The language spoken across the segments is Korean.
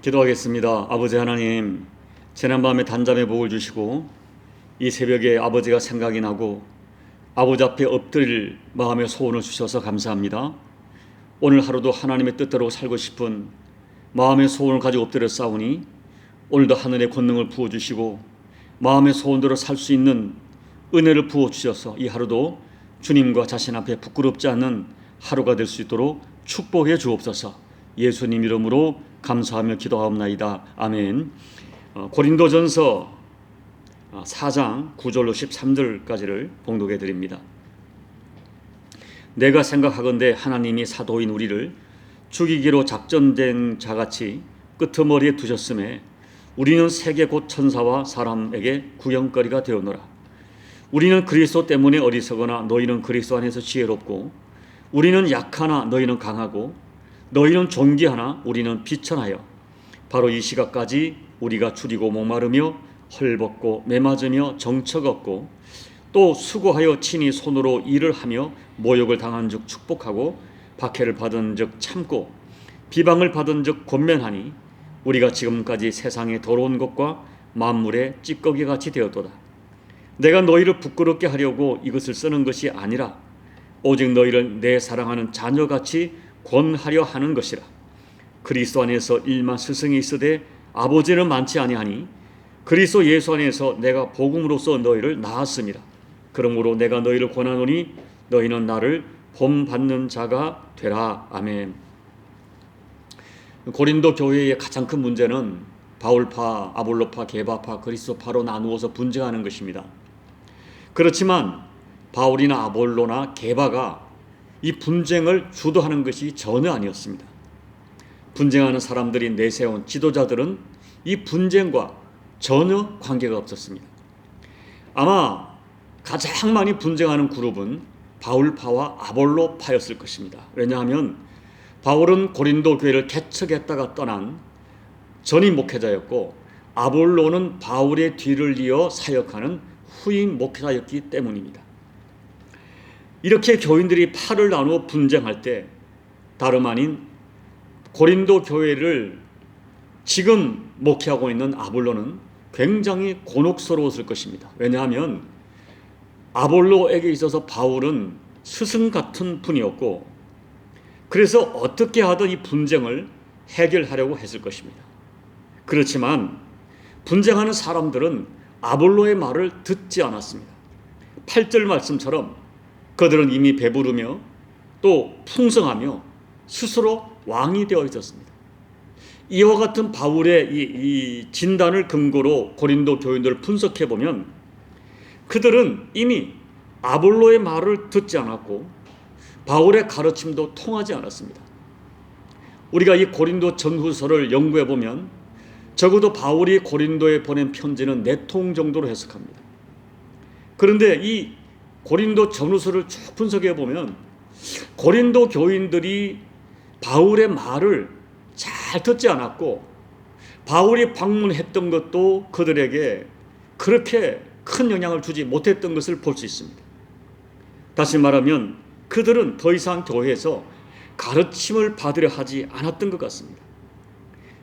기도하겠습니다. 아버지 하나님, 지난밤에 단잠의 복을 주시고 이 새벽에 아버지가 생각이 나고 아버지 앞에 엎드릴 마음의 소원을 주셔서 감사합니다. 오늘 하루도 하나님의 뜻대로 살고 싶은 마음의 소원을 가지고 엎드려 싸우니 오늘도 하늘의 권능을 부어주시고 마음의 소원대로 살 수 있는 은혜를 부어주셔서 이 하루도 주님과 자신 앞에 부끄럽지 않는 하루가 될 수 있도록 축복해 주옵소서. 예수님 이름으로 감사하며 기도하옵나이다. 아멘. 고린도전서 4장 9절로 13절까지를 봉독해 드립니다. 내가 생각하건대 하나님이 사도인 우리를 죽이기로 작전된 자같이 끄트머리에 두셨음에 우리는 세계 곧 천사와 사람에게 구경거리가 되었노라. 우리는 그리스도 때문에 어리석으나 너희는 그리스도 안에서 지혜롭고 우리는 약하나 너희는 강하고 너희는 존귀하나 우리는 비천하여 바로 이 시각까지 우리가 줄이고 목마르며 헐벗고 매맞으며 정처 없고 또 수고하여 친히 손으로 일을 하며 모욕을 당한 즉 축복하고 박해를 받은 즉 참고 비방을 받은 즉 권면하니 우리가 지금까지 세상의 더러운 것과 만물의 찌꺼기 같이 되었도다. 내가 너희를 부끄럽게 하려고 이것을 쓰는 것이 아니라 오직 너희를 내 사랑하는 자녀같이 권하려 하는 것이라. 그리스도 안에서 일만 스승이 있으되 아버지는 많지 아니하니 그리스도 예수 안에서 내가 복음으로써 너희를 낳았습니다. 그러므로 내가 너희를 권하노니 너희는 나를 본받는 자가 되라. 아멘. 고린도 교회의 가장 큰 문제는 바울파, 아볼로파, 게바파, 그리스도파로 나누어서 분쟁하는 것입니다. 그렇지만 바울이나 아볼로나 게바가 이 분쟁을 주도하는 것이 전혀 아니었습니다. 분쟁하는 사람들이 내세운 지도자들은 이 분쟁과 전혀 관계가 없었습니다. 아마 가장 많이 분쟁하는 그룹은 바울파와 아볼로파였을 것입니다. 왜냐하면 바울은 고린도 교회를 개척했다가 떠난 전임 목회자였고 아볼로는 바울의 뒤를 이어 사역하는 후임 목회자였기 때문입니다. 이렇게 교인들이 팔을 나누어 분쟁할 때 다름 아닌 고린도 교회를 지금 목회하고 있는 아볼로는 굉장히 곤혹스러웠을 것입니다. 왜냐하면 아볼로에게 있어서 바울은 스승 같은 분이었고 그래서 어떻게 하든 이 분쟁을 해결하려고 했을 것입니다. 그렇지만 분쟁하는 사람들은 아볼로의 말을 듣지 않았습니다. 8절 말씀처럼 그들은 이미 배부르며 또 풍성하며 스스로 왕이 되어 있었습니다. 이와 같은 바울의 이 진단을 근거로 고린도 교인들을 분석해 보면 그들은 이미 아볼로의 말을 듣지 않았고 바울의 가르침도 통하지 않았습니다. 우리가 이 고린도 전후서를 연구해 보면 적어도 바울이 고린도에 보낸 편지는 4통 정도로 해석합니다. 그런데 이 고린도 전후서를 쭉 분석해 보면 고린도 교인들이 바울의 말을 잘 듣지 않았고 바울이 방문했던 것도 그들에게 그렇게 큰 영향을 주지 못했던 것을 볼 수 있습니다. 다시 말하면 그들은 더 이상 교회에서 가르침을 받으려 하지 않았던 것 같습니다.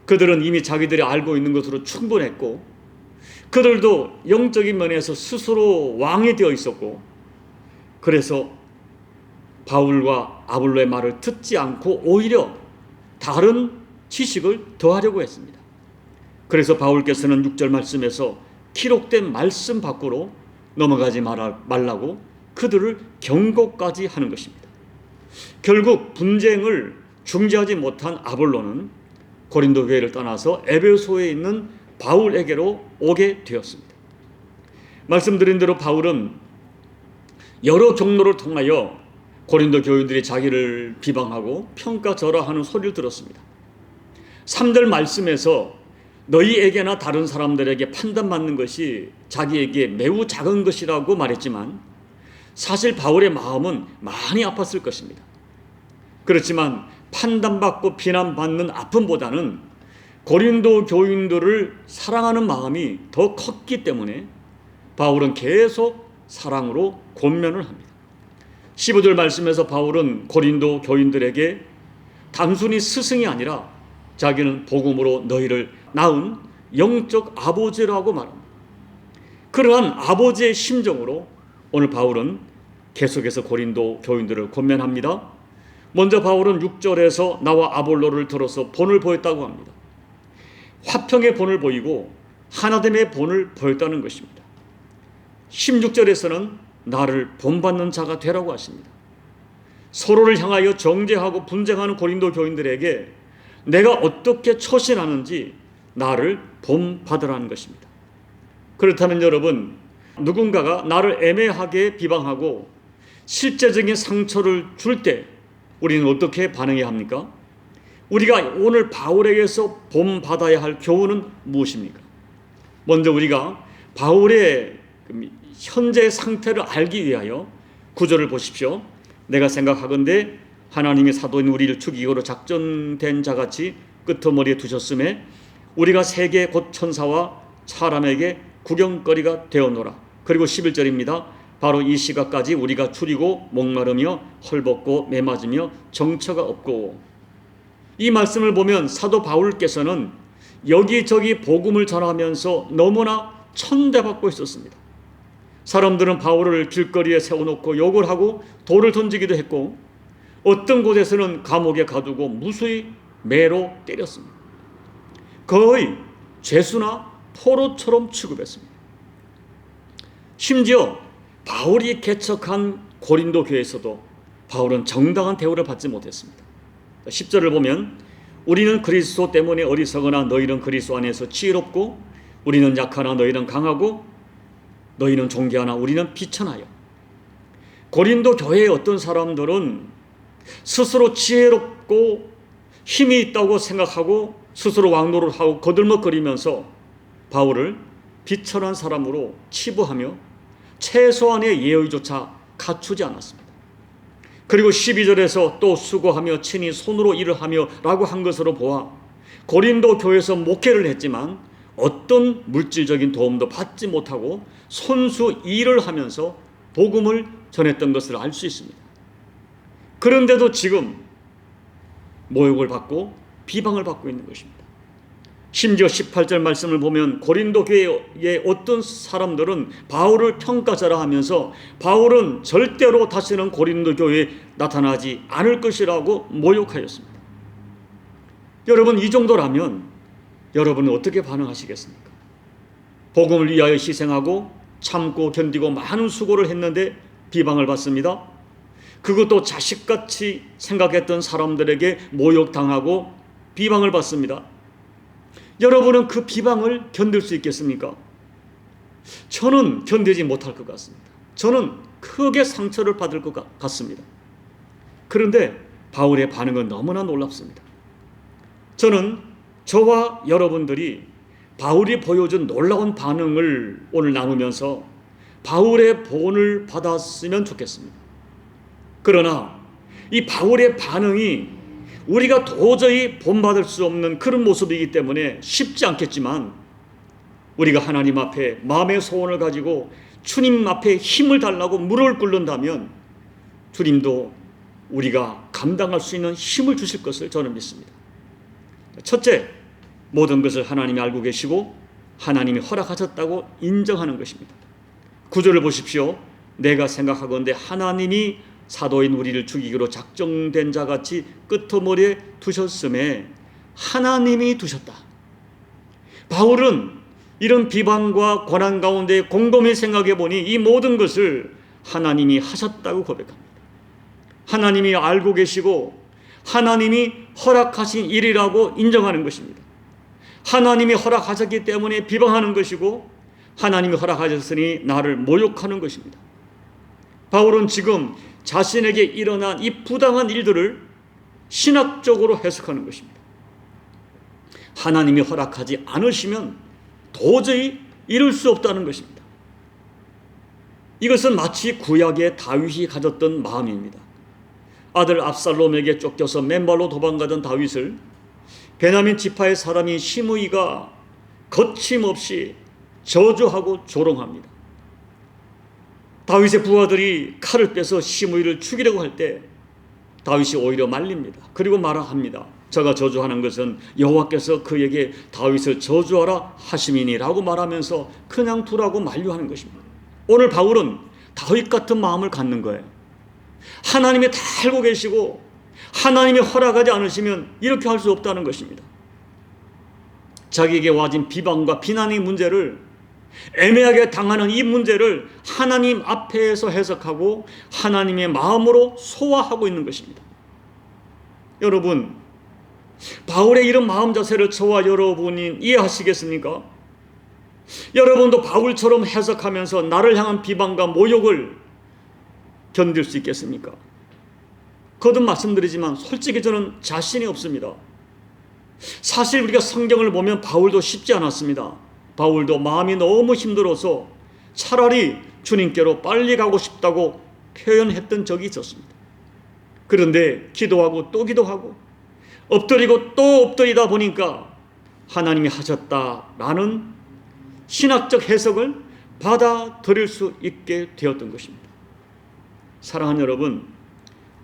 그들은 이미 자기들이 알고 있는 것으로 충분했고 그들도 영적인 면에서 스스로 왕이 되어 있었고 그래서 바울과 아볼로의 말을 듣지 않고 오히려 다른 지식을 더하려고 했습니다. 그래서 바울께서는 6절 말씀에서 기록된 말씀 밖으로 넘어가지 말라고 그들을 경고까지 하는 것입니다. 결국 분쟁을 중재하지 못한 아볼로는 고린도 교회를 떠나서 에베소에 있는 바울에게로 오게 되었습니다. 말씀드린 대로 바울은 여러 경로를 통하여 고린도 교인들이 자기를 비방하고 평가절하하는 소리를 들었습니다. 3절 말씀에서 너희에게나 다른 사람들에게 판단받는 것이 자기에게 매우 작은 것이라고 말했지만 사실 바울의 마음은 많이 아팠을 것입니다. 그렇지만 판단받고 비난받는 아픔보다는 고린도 교인들을 사랑하는 마음이 더 컸기 때문에 바울은 계속 사랑으로 권면을 합니다. 15절 말씀에서 바울은 고린도 교인들에게 단순히 스승이 아니라 자기는 복음으로 너희를 낳은 영적 아버지라고 말합니다. 그러한 아버지의 심정으로 오늘 바울은 계속해서 고린도 교인들을 권면합니다. 먼저 바울은 6절에서 나와 아볼로를 들어서 본을 보였다고 합니다. 화평의 본을 보이고 하나됨의 본을 보였다는 것입니다. 16절에서는 나를 본받는 자가 되라고 하십니다. 서로를 향하여 정죄하고 분쟁하는 고린도 교인들에게 내가 어떻게 처신하는지 나를 본받으라는 것입니다. 그렇다면 여러분, 누군가가 나를 애매하게 비방하고 실제적인 상처를 줄 때 우리는 어떻게 반응해야 합니까? 우리가 오늘 바울에게서 본받아야 할 교훈은 무엇입니까? 먼저 우리가 바울의 현재 상태를 알기 위하여 구절을 보십시오. 내가 생각하건대 하나님이 사도인 우리를 죽이기로 작정된 자같이 끄트머리에 두셨음에 우리가 세계 곧 천사와 사람에게 구경거리가 되어노라. 그리고 11절입니다. 바로 이 시각까지 우리가 추리고 목마르며 헐벗고 매맞으며 정처가 없고. 이 말씀을 보면 사도 바울께서는 여기저기 복음을 전하면서 너무나 천대받고 있었습니다. 사람들은 바울을 길거리에 세워놓고 욕을 하고 돌을 던지기도 했고 어떤 곳에서는 감옥에 가두고 무수히 매로 때렸습니다. 거의 죄수나 포로처럼 취급했습니다. 심지어 바울이 개척한 고린도 교회에서도 바울은 정당한 대우를 받지 못했습니다. 10절을 보면 우리는 그리스도 때문에 어리석으나 너희는 그리스도 안에서 지혜롭고 우리는 약하나 너희는 강하고 너희는 존귀하나 우리는 비천하여. 고린도 교회의 어떤 사람들은 스스로 지혜롭고 힘이 있다고 생각하고 스스로 왕노를 하고 거들먹거리면서 바울을 비천한 사람으로 치부하며 최소한의 예의조차 갖추지 않았습니다. 그리고 12절에서 또 수고하며 친히 손으로 일을 하며 라고 한 것으로 보아 고린도 교회에서 목회를 했지만 어떤 물질적인 도움도 받지 못하고 손수 일을 하면서 복음을 전했던 것을 알 수 있습니다. 그런데도 지금 모욕을 받고 비방을 받고 있는 것입니다. 심지어 18절 말씀을 보면 고린도 교회의 어떤 사람들은 바울을 평가자라 하면서 바울은 절대로 다시는 고린도 교회에 나타나지 않을 것이라고 모욕하였습니다. 여러분, 이 정도라면 여러분은 어떻게 반응하시겠습니까? 복음을 위하여 희생하고 참고 견디고 많은 수고를 했는데 비방을 받습니다. 그것도 자식같이 생각했던 사람들에게 모욕당하고 비방을 받습니다. 여러분은 그 비방을 견딜 수 있겠습니까? 저는 견디지 못할 것 같습니다. 저는 크게 상처를 받을 것 같습니다. 그런데 바울의 반응은 너무나 놀랍습니다. 저는 저와 여러분들이 바울이 보여준 놀라운 반응을 오늘 나누면서 바울의 본을 받았으면 좋겠습니다. 그러나 이 바울의 반응이 우리가 도저히 본받을 수 없는 그런 모습이기 때문에 쉽지 않겠지만 우리가 하나님 앞에 마음의 소원을 가지고 주님 앞에 힘을 달라고 무릎을 꿇는다면 주님도 우리가 감당할 수 있는 힘을 주실 것을 저는 믿습니다. 첫째, 모든 것을 하나님이 알고 계시고 하나님이 허락하셨다고 인정하는 것입니다. 9절을 보십시오. 내가 생각하건대 하나님이 사도인 우리를 죽이기로 작정된 자같이 끄트머리에 두셨음에 하나님이 두셨다. 바울은 이런 비방과 고난 가운데 곰곰이 생각해 보니 이 모든 것을 하나님이 하셨다고 고백합니다. 하나님이 알고 계시고 하나님이 허락하신 일이라고 인정하는 것입니다. 하나님이 허락하셨기 때문에 비방하는 것이고 하나님이 허락하셨으니 나를 모욕하는 것입니다. 바울은 지금 자신에게 일어난 이 부당한 일들을 신학적으로 해석하는 것입니다. 하나님이 허락하지 않으시면 도저히 이룰 수 없다는 것입니다. 이것은 마치 구약의 다윗이 가졌던 마음입니다. 아들 압살롬에게 쫓겨서 맨발로 도망가던 다윗을 베냐민 지파의 사람인 시므이가 거침없이 저주하고 조롱합니다. 다윗의 부하들이 칼을 빼서 시므이를 죽이려고 할 때 다윗이 오히려 말립니다. 그리고 말합니다. 저가 저주하는 것은 여호와께서 그에게 다윗을 저주하라 하심이니라고 말하면서 그냥 두라고 만류하는 것입니다. 오늘 바울은 다윗 같은 마음을 갖는 거예요. 하나님이 다 알고 계시고 하나님이 허락하지 않으시면 이렇게 할 수 없다는 것입니다. 자기에게 와진 비방과 비난의 문제를, 애매하게 당하는 이 문제를 하나님 앞에서 해석하고 하나님의 마음으로 소화하고 있는 것입니다. 여러분, 바울의 이런 마음 자세를 저와 여러분이 이해하시겠습니까? 여러분도 바울처럼 해석하면서 나를 향한 비방과 모욕을 견딜 수 있겠습니까? 거듭 말씀드리지만 솔직히 저는 자신이 없습니다. 사실 우리가 성경을 보면 바울도 쉽지 않았습니다. 바울도 마음이 너무 힘들어서 차라리 주님께로 빨리 가고 싶다고 표현했던 적이 있었습니다. 그런데 기도하고 또 기도하고 엎드리고 또 엎드리다 보니까 하나님이 하셨다라는 신학적 해석을 받아들일 수 있게 되었던 것입니다. 사랑하는 여러분,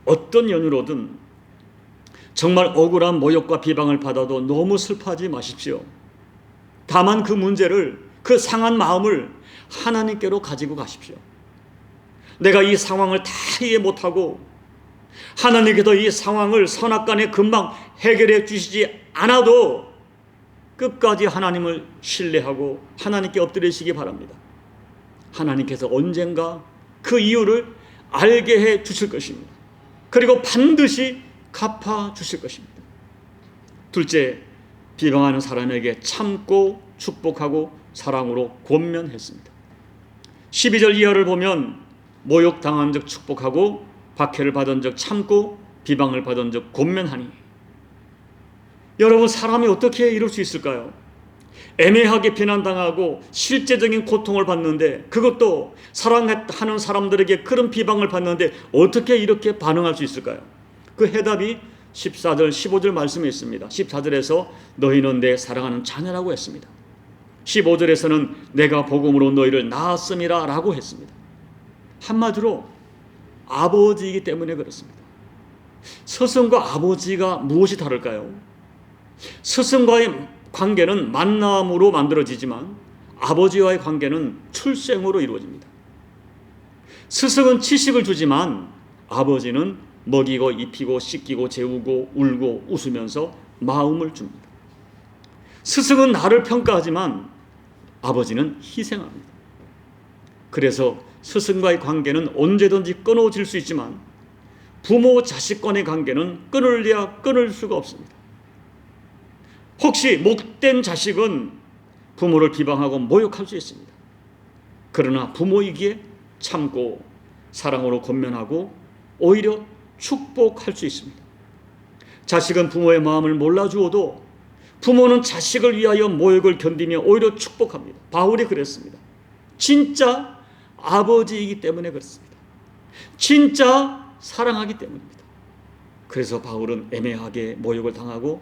어떤 연유로든 정말 억울한 모욕과 비방을 받아도 너무 슬퍼하지 마십시오. 다만 그 문제를, 그 상한 마음을 하나님께로 가지고 가십시오. 내가 이 상황을 다 이해 못하고 하나님께서 이 상황을 선악간에 금방 해결해 주시지 않아도 끝까지 하나님을 신뢰하고 하나님께 엎드리시기 바랍니다. 하나님께서 언젠가 그 이유를 알게 해 주실 것입니다. 그리고 반드시 갚아 주실 것입니다. 둘째, 비방하는 사람에게 참고 축복하고 사랑으로 권면했습니다. 12절 이하를 보면 모욕당한 적 축복하고 박해를 받은 적 참고 비방을 받은 적 권면하니. 여러분, 사람이 어떻게 이럴 수 있을까요? 애매하게 비난당하고 실제적인 고통을 받는데, 그것도 사랑하는 사람들에게 그런 비방을 받는데 어떻게 이렇게 반응할 수 있을까요? 그 해답이 14절 15절 말씀에 있습니다. 14절에서 너희는 내 사랑하는 자녀라고 했습니다. 15절에서는 내가 복음으로 너희를 낳았음이라 라고 했습니다. 한마디로 아버지이기 때문에 그렇습니다. 스승과 아버지가 무엇이 다를까요? 스승과의 관계는 만남으로 만들어지지만 아버지와의 관계는 출생으로 이루어집니다. 스승은 지식을 주지만 아버지는 먹이고 입히고 씻기고 재우고 울고 웃으면서 마음을 줍니다. 스승은 나를 평가하지만 아버지는 희생합니다. 그래서 스승과의 관계는 언제든지 끊어질 수 있지만 부모 자식 간의 관계는 끊을래야 끊을 수가 없습니다. 혹시 못된 자식은 부모를 비방하고 모욕할 수 있습니다. 그러나 부모이기에 참고 사랑으로 권면하고 오히려 축복할 수 있습니다. 자식은 부모의 마음을 몰라주어도 부모는 자식을 위하여 모욕을 견디며 오히려 축복합니다. 바울이 그랬습니다. 진짜 아버지이기 때문에 그렇습니다. 진짜 사랑하기 때문입니다. 그래서 바울은 애매하게 모욕을 당하고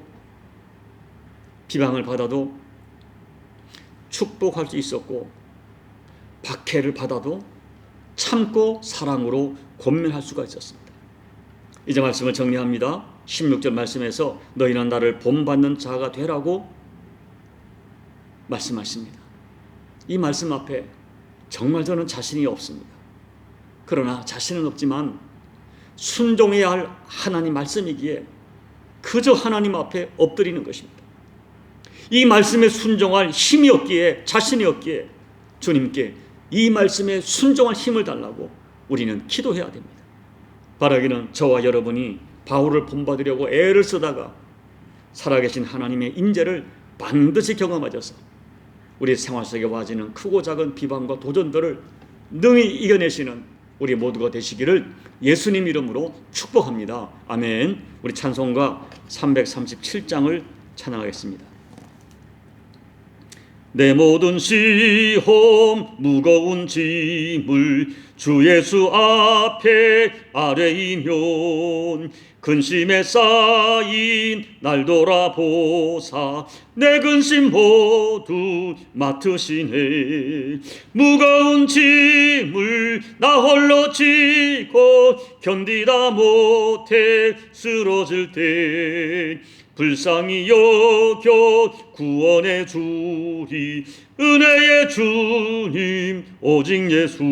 비방을 받아도 축복할 수 있었고, 박해를 받아도 참고 사랑으로 권면할 수가 있었습니다. 이제 말씀을 정리합니다. 16절 말씀에서 너희는 나를 본받는 자가 되라고 말씀하십니다. 이 말씀 앞에 정말 저는 자신이 없습니다. 그러나 자신은 없지만 순종해야 할 하나님 말씀이기에 그저 하나님 앞에 엎드리는 것입니다. 이 말씀에 순종할 힘이 없기에, 자신이 없기에 주님께 이 말씀에 순종할 힘을 달라고 우리는 기도해야 됩니다. 바라기는 저와 여러분이 바울을 본받으려고 애를 쓰다가 살아계신 하나님의 인재를 반드시 경험하셔서 우리 생활 속에 와지는 크고 작은 비방과 도전들을 능히 이겨내시는 우리 모두가 되시기를 예수님 이름으로 축복합니다. 아멘. 우리 찬송가 337장을 찬양하겠습니다. 내 모든 시험 무거운 짐을 주 예수 앞에 아뢰이면 근심에 쌓인 날 돌아보사 내 근심 모두 맡으시네. 무거운 짐을 나 홀로 지고 견디다 못해 쓰러질 때 불쌍히 여겨 구원해 주리. 은혜의 주님 오직 예수.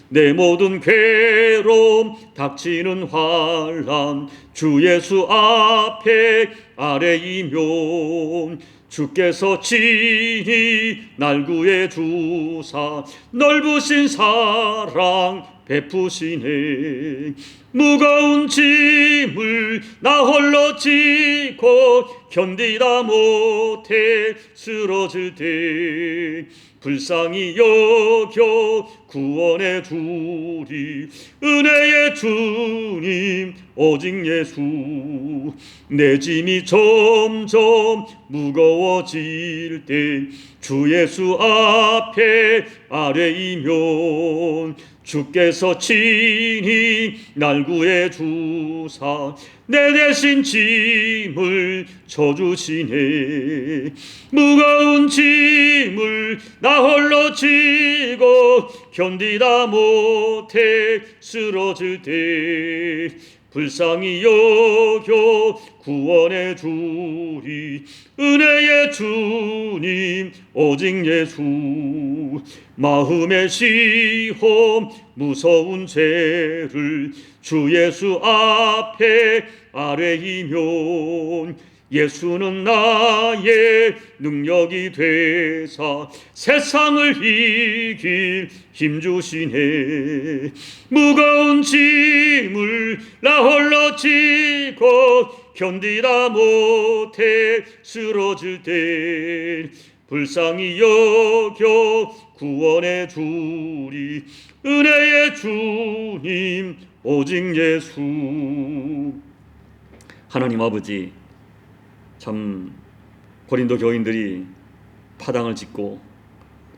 내 모든 괴로움 닥치는 환난 주 예수 앞에 아뢰이면 주께서 친히 날 구해 주사 넓으신 사랑 베푸시네. 무거운 짐을 나 홀로 지고 견디다 못해 쓰러질 때 불쌍히 여겨 구원해 주리. 은혜의 주님 오직 예수. 내 짐이 점점 무거워질 때 주 예수 앞에 아뢰이면 주께서 친히 날 구해 주사 내 대신 짐을 져주시네. 무거운 짐을 나 홀로 지고 견디다 못해 쓰러질 때 불쌍히 여겨 구원해 주리. 은혜의 주님 오직 예수. 마음의 시험 무서운 죄를 주 예수 앞에 아뢰이면 예수는 나의 능력이 되사 세상을 이길 힘 주시네. 무거운 짐을 나 홀로 지고 견디다 못해 쓰러질 때 불쌍히 여겨 구원해 주리. 은혜의 주님 오직 예수. 하나님 아버지, 참 고린도 교인들이 파당을 짓고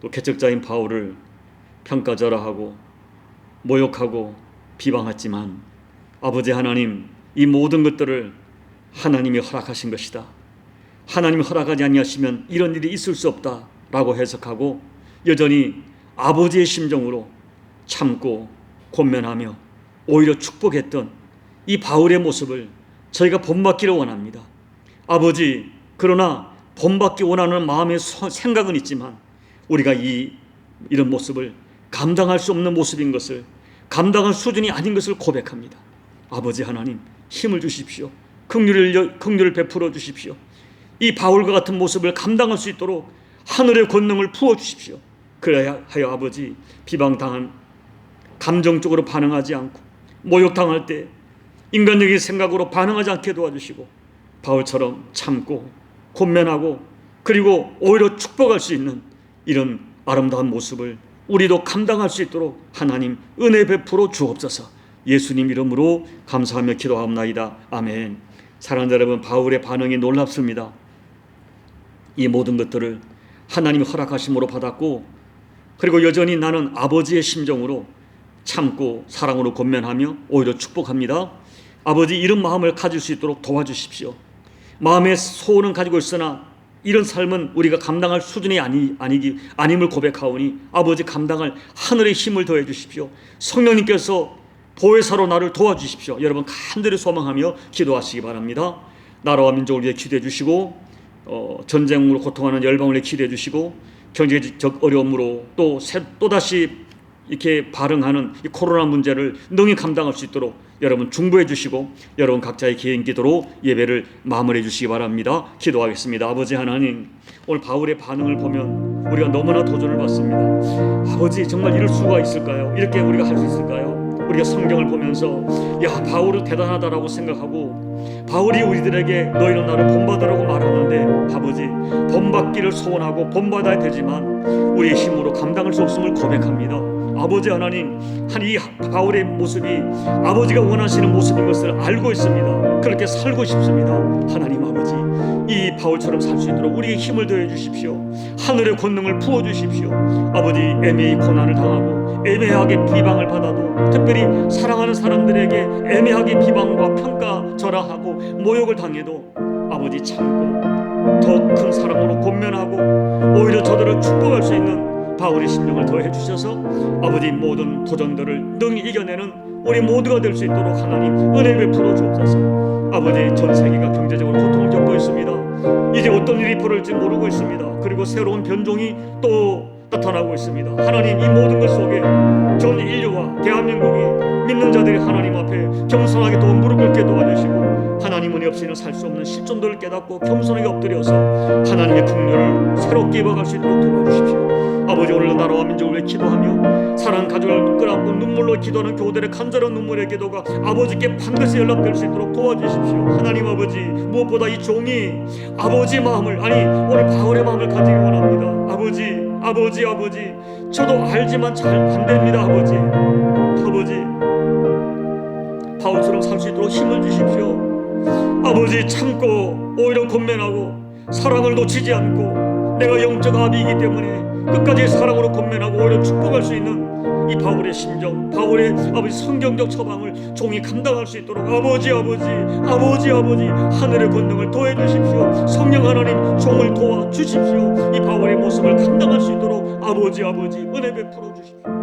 또 개척자인 바울을 평가절하하고 모욕하고 비방했지만 아버지 하나님, 이 모든 것들을 하나님이 허락하신 것이다. 하나님이 허락하지 아니하시면 이런 일이 있을 수 없다라고 해석하고 여전히 아버지의 심정으로 참고 권면하며 오히려 축복했던 이 바울의 모습을 저희가 본받기를 원합니다. 아버지, 그러나 본받기 원하는 마음의 생각은 있지만 우리가 이런 모습을 감당할 수 없는 모습인 것을, 감당할 수준이 아닌 것을 고백합니다. 아버지 하나님, 힘을 주십시오. 긍휼을 베풀어 주십시오. 이 바울과 같은 모습을 감당할 수 있도록 하늘의 권능을 부어 주십시오. 그래야 하여 아버지, 비방당한 감정적으로 반응하지 않고 모욕당할 때 인간적인 생각으로 반응하지 않게 도와주시고 바울처럼 참고 권면하고 그리고 오히려 축복할 수 있는 이런 아름다운 모습을 우리도 감당할 수 있도록 하나님 은혜 베풀어 주옵소서. 예수님 이름으로 감사하며 기도하옵나이다. 아멘. 사랑하는 여러분, 바울의 반응이 놀랍습니다. 이 모든 것들을 하나님이 허락하심으로 받았고 그리고 여전히 나는 아버지의 심정으로 참고 사랑으로 권면하며 오히려 축복합니다. 아버지, 이런 마음을 가질 수 있도록 도와주십시오. 마음의 소원은 가지고 있으나 이런 삶은 우리가 감당할 수준이 아님을 고백하오니 아버지, 감당할 하늘의 힘을 더해 주십시오. 성령님께서 보혜사로 나를 도와주십시오. 여러분 간절히 소망하며 기도하시기 바랍니다. 나라와 민족을 위해 기도해 주시고 전쟁으로 고통하는 열방을 위해 기도해 주시고 경제적 어려움으로 또다시 이렇게 발응하는 이 코로나 문제를 능히 감당할 수 있도록 여러분 중보해 주시고 여러분 각자의 개인 기도로 예배를 마무리해 주시기 바랍니다. 기도하겠습니다. 아버지 하나님, 오늘 바울의 반응을 보면 우리가 너무나 도전을 받습니다. 아버지, 정말 이럴 수가 있을까요? 이렇게 우리가 할 수 있을까요? 우리가 성경을 보면서 야, 바울은 대단하다라고 생각하고 바울이 우리들에게 너희는 나를 본받으라고 말하는데 아버지, 본받기를 소원하고 본받아야 되지만 우리의 힘으로 감당할 수 없음을 고백합니다. 아버지 하나님, 이 바울의 모습이 아버지가 원하시는 모습인 것을 알고 있습니다. 그렇게 살고 싶습니다. 하나님 아버지, 이 바울처럼 살 수 있도록 우리에게 힘을 더해 주십시오. 하늘의 권능을 부어 주십시오. 아버지, 애매히 고난을 당하고 애매하게 비방을 받아도 특별히 사랑하는 사람들에게 애매하게 비방과 평가절하하고 모욕을 당해도 아버지 참고 더 큰 사랑으로 권면하고 오히려 저들을 축복할 수 있는 바울의 심령을 더해 주셔서 아버지 모든 도전들을 능히 이겨내는 우리 모두가 될 수 있도록 하나님 은혜 베풀어 주옵소서. 아버지, 전 세계가 경제적으로 고통을 겪고 있습니다. 이제 어떤 일이 벌어질지 모르고 있습니다. 그리고 새로운 변종이 또 나타나고 있습니다. 하나님, 이 모든 것 속에 전 인류와 대한민국이 믿는 자들이 하나님 앞에 겸손하게 또 무릎 꿇게 도와주시고, 하나님 은혜 없이는 살 수 없는 실존들을 깨닫고 겸손하게 엎드려서 하나님의 긍휼을 새롭게 입어갈 수 있도록 도와주십시오. 아버지, 오늘도 나라와 민족을 위해 기도하며 사랑 가족을 끌어안고 눈물로 기도하는 교우들의 간절한 눈물의 기도가 아버지께 반드시 연락될 수 있도록 도와주십시오. 하나님 아버지, 무엇보다 이 종이 아버지 마음을, 아니 오늘 바울의 마음을 가지기 원합니다. 아버지, 저도 알지만 잘 안됩니다. 아버지, 바울처럼 살 수 있도록 힘을 주십시오. 아버지, 참고 오히려 권면하고 사랑을 놓치지 않고, 내가 영적 아비이기 때문에 끝까지 사랑으로 권면하고 오히려 축복할 수 있는 이 바울의 심정, 바울의 아버지 성경적 처방을 종이 감당할 수 있도록 아버지 하늘의 권능을 더해 주십시오. 성령 하나님, 종을 도와 주십시오. 이 바울의 모습을 감당할 수 있도록 아버지 은혜 베풀어 주십시오.